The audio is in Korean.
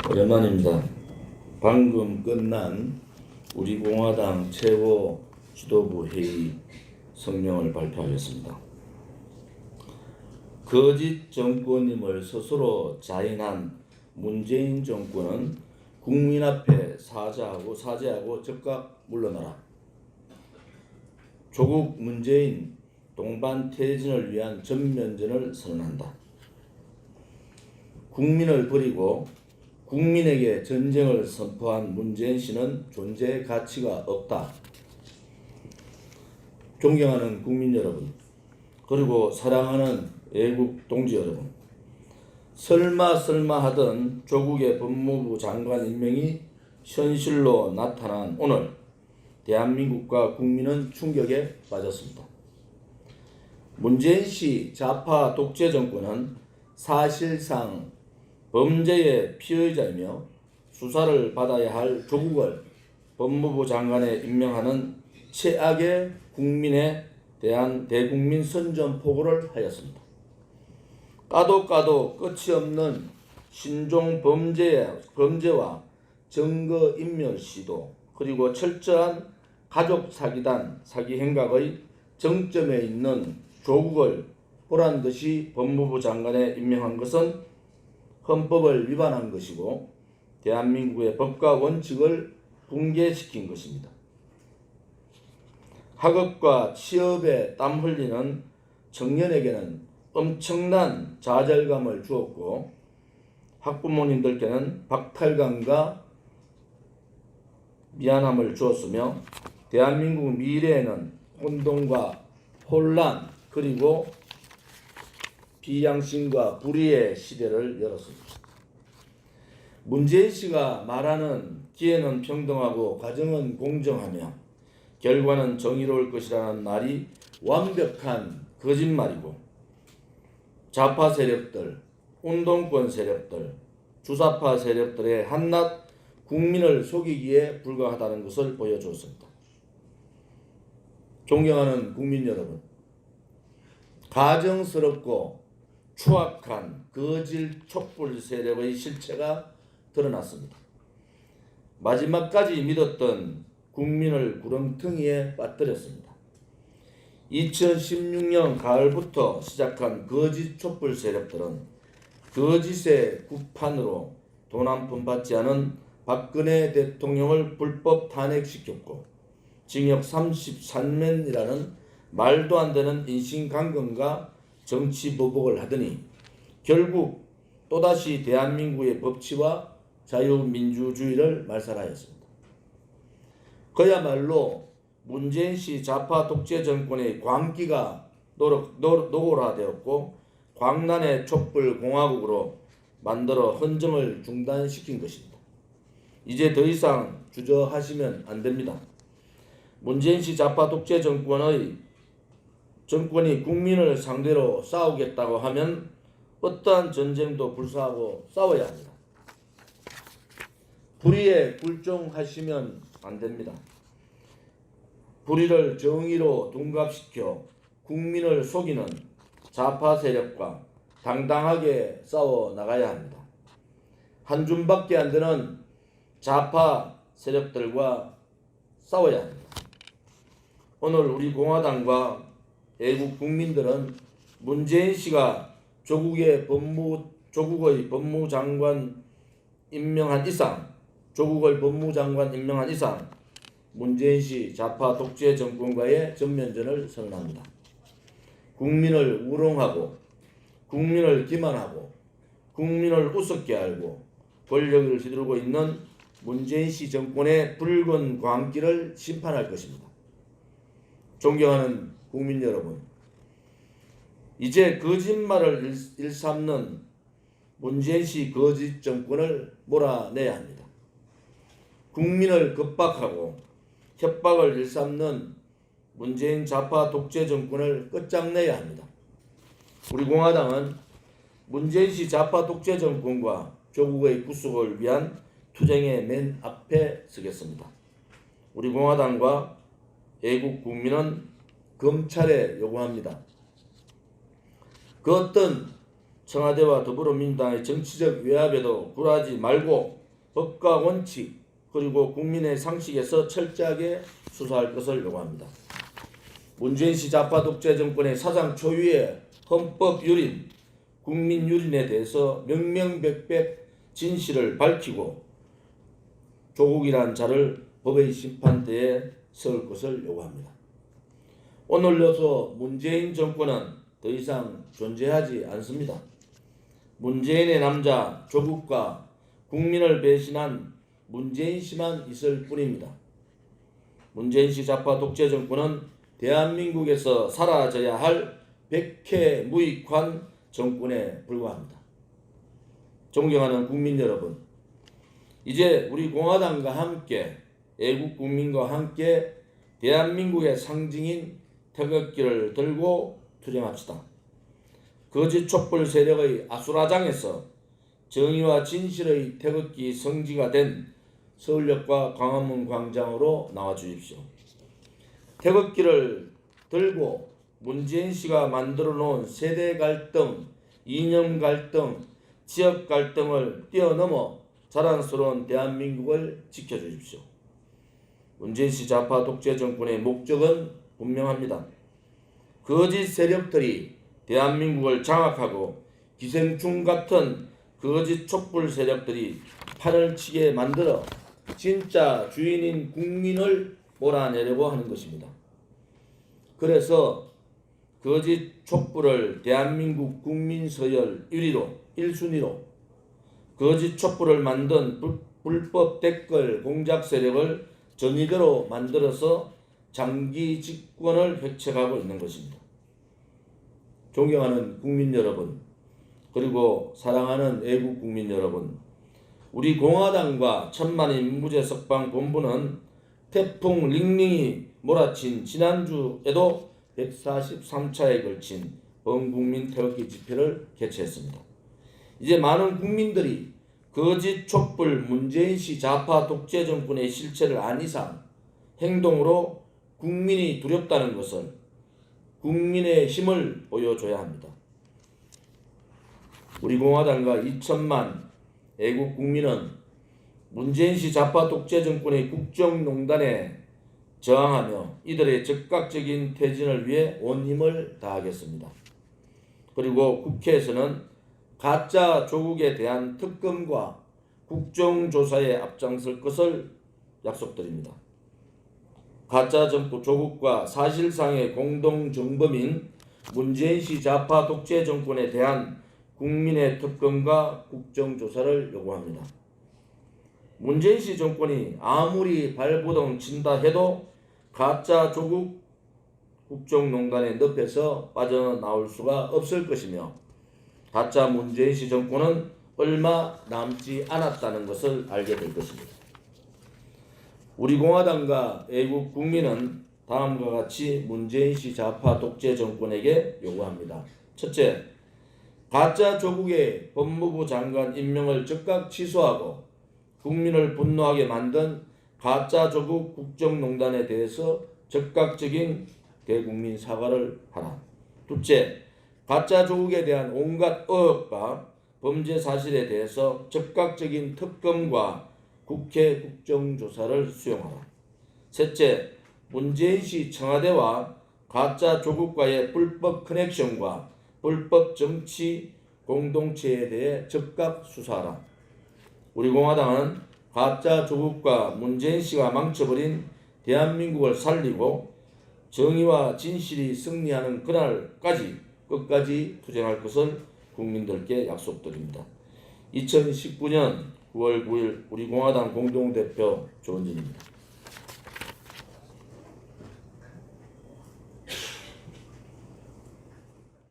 오랜만입니다. 방금 끝난 우리 공화당 최고 지도부 회의 성명을 발표하겠습니다. 거짓 정권임을 스스로 자인한 문재인 정권은 국민 앞에 사죄하고 즉각 물러나라. 조국 문재인 동반 퇴진을 위한 전면전을 선언한다. 국민을 버리고 국민에게 전쟁을 선포한 문재인 씨는 존재의 가치가 없다. 존경하는 국민 여러분, 그리고 사랑하는 애국 동지 여러분, 설마 하던 조국의 법무부 장관 임명이 현실로 나타난 오늘 대한민국과 국민은 충격에 빠졌습니다. 문재인 씨 좌파 독재 정권은 사실상 범죄의 피의자이며 수사를 받아야 할 조국을 법무부 장관에 임명하는 최악의 국민에 대한 대국민 선전포고를 하였습니다. 까도 끝이 없는 신종 범죄와 증거인멸 시도, 그리고 철저한 가족 사기 행각의 정점에 있는 조국을 보란듯이 법무부 장관에 임명한 것은 헌법을 위반한 것이고 대한민국의 법과 원칙을 붕괴시킨 것입니다. 학업과 취업에 땀 흘리는 청년에게는 엄청난 좌절감을 주었고 학부모님들께는 박탈감과 미안함을 주었으며 대한민국 미래에는 혼돈과 혼란 그리고 비양심과 불의의 시대를 열었습니다. 문재인 씨가 말하는 기회는 평등하고 가정은 공정하며 결과는 정의로울 것이라는 말이 완벽한 거짓말이고 좌파 세력들, 운동권 세력들, 주사파 세력들의 한낱 국민을 속이기에 불과하다는 것을 보여주었습니다. 존경하는 국민 여러분, 가정스럽고 추악한 거짓 촛불 세력의 실체가 드러났습니다. 마지막까지 믿었던 국민을 구렁텅이에 빠뜨렸습니다. 2016년 가을부터 시작한 거짓 촛불 세력들은 거짓의 구판으로 돈 한 푼 받지 않은 박근혜 대통령을 불법 탄핵시켰고 징역 33년이라는 말도 안 되는 인신강금과 정치보복을 하더니 결국 또다시 대한민국의 법치와 자유민주주의를 말살하였습니다. 그야말로 문재인 씨 좌파 독재 정권의 광기가 노골화되었고 광란의 촛불 공화국으로 만들어 헌정을 중단시킨 것입니다. 이제 더 이상 주저하시면 안 됩니다. 문재인 씨 좌파 독재 정권이 국민을 상대로 싸우겠다고 하면 어떠한 전쟁도 불사하고 싸워야 합니다. 불의에 굴종하시면 안 됩니다. 불의를 정의로 둔갑시켜 국민을 속이는 좌파 세력과 당당하게 싸워 나가야 합니다. 한 줌밖에 안 되는 좌파 세력들과 싸워야 합니다. 오늘 우리 공화당과 애국 국민들은 문재인 씨가 조국의 법무장관 임명한 이상 문재인 씨 좌파 독재 정권과의 전면전을 선언합니다. 국민을 우롱하고 국민을 기만하고 국민을 우습게 알고 권력을 휘두르고 있는 문재인 씨 정권의 붉은 광기를 심판할 것입니다. 존경하는 국민 여러분, 이제 거짓말을 일삼는 문재인 씨 거짓 정권을 몰아내야 합니다. 국민을 겁박하고 협박을 일삼는 문재인 좌파 독재 정권을 끝장내야 합니다. 우리 공화당은 문재인 씨 좌파 독재 정권과 조국의 구속을 위한 투쟁의 맨 앞에 서겠습니다. 우리 공화당과 애국 국민은 검찰에 요구합니다. 그 어떤 청와대와 더불어민주당의 정치적 외압에도 굴하지 말고 법과 원칙 그리고 국민의 상식에서 철저하게 수사할 것을 요구합니다. 문재인 씨 좌파 독재 정권의 사상 초유의 헌법 유린, 국민 유린에 대해서 명명백백 진실을 밝히고 조국이란 자를 법의 심판대에 세울 것을 요구합니다. 오늘로서 문재인 정권은 더 이상 존재하지 않습니다. 문재인의 남자 조국과 국민을 배신한 문재인 씨만 있을 뿐입니다. 문재인 씨 좌파 독재 정권은 대한민국에서 사라져야 할 백해무익한 정권에 불과합니다. 존경하는 국민 여러분, 이제 우리 공화당과 함께 애국 국민과 함께 대한민국의 상징인 태극기를 들고 투쟁합시다. 거짓 촛불 세력의 아수라장에서 정의와 진실의 태극기 성지가 된 서울역과 광화문 광장으로 나와 주십시오. 태극기를 들고 문재인 씨가 만들어 놓은 세대 갈등, 이념 갈등, 지역 갈등을 뛰어넘어 자랑스러운 대한민국을 지켜주십시오. 문재인 씨 좌파 독재 정권의 목적은 분명합니다. 거짓 세력들이 대한민국을 장악하고 기생충 같은 거짓 촛불 세력들이 판을 치게 만들어 진짜 주인인 국민을 몰아내려고 하는 것입니다. 그래서 거짓 촛불을 대한민국 국민 서열 1위로 1순위로 거짓 촛불을 만든 불법 댓글 공작 세력을 전위대로 만들어서 장기 집권을 획책하고 있는 것입니다. 존경하는 국민 여러분, 그리고 사랑하는 애국 국민 여러분, 우리 공화당과 천만인 무죄석방 본부는 태풍 링링이 몰아친 지난주에도 143차에 걸친 범국민 태극기 집회를 개최했습니다. 이제 많은 국민들이 거짓 촛불 문재인 씨 좌파 독재 정권의 실체를 안 이상 행동으로 국민이 두렵다는 것을 국민의 힘을 보여줘야 합니다. 우리 공화당과 2천만 애국 국민은 문재인 씨 좌파 독재 정권의 국정농단에 저항하며 이들의 즉각적인 퇴진을 위해 온 힘을 다하겠습니다. 그리고 국회에서는 가짜 조국에 대한 특검과 국정조사에 앞장설 것을 약속드립니다. 가짜 조국과 사실상의 공동정범인 문재인 씨 좌파 독재 정권에 대한 국민의 특검과 국정조사를 요구합니다. 문재인 씨 정권이 아무리 발버둥 친다 해도 가짜 조국 국정농단의 늪에서 빠져나올 수가 없을 것이며 가짜 문재인 씨 정권은 얼마 남지 않았다는 것을 알게 될 것입니다. 우리 공화당과 애국 국민은 다음과 같이 문재인 씨 좌파 독재 정권에게 요구합니다. 첫째, 가짜 조국의 법무부 장관 임명을 즉각 취소하고 국민을 분노하게 만든 가짜 조국 국정농단에 대해서 즉각적인 대국민 사과를 하라. 둘째, 가짜 조국에 대한 온갖 의혹과 범죄 사실에 대해서 즉각적인 특검과 국회 국정조사를 수용하라. 셋째, 문재인 씨 청와대와 가짜 조국과의 불법 커넥션과 불법 정치 공동체에 대해 즉각 수사하라. 우리 공화당은 가짜 조국과 문재인 씨가 망쳐버린 대한민국을 살리고 정의와 진실이 승리하는 그날까지 끝까지 투쟁할 것을 국민들께 약속드립니다. 2019년 9월 9일 우리 공화당 공동대표 조은진입니다.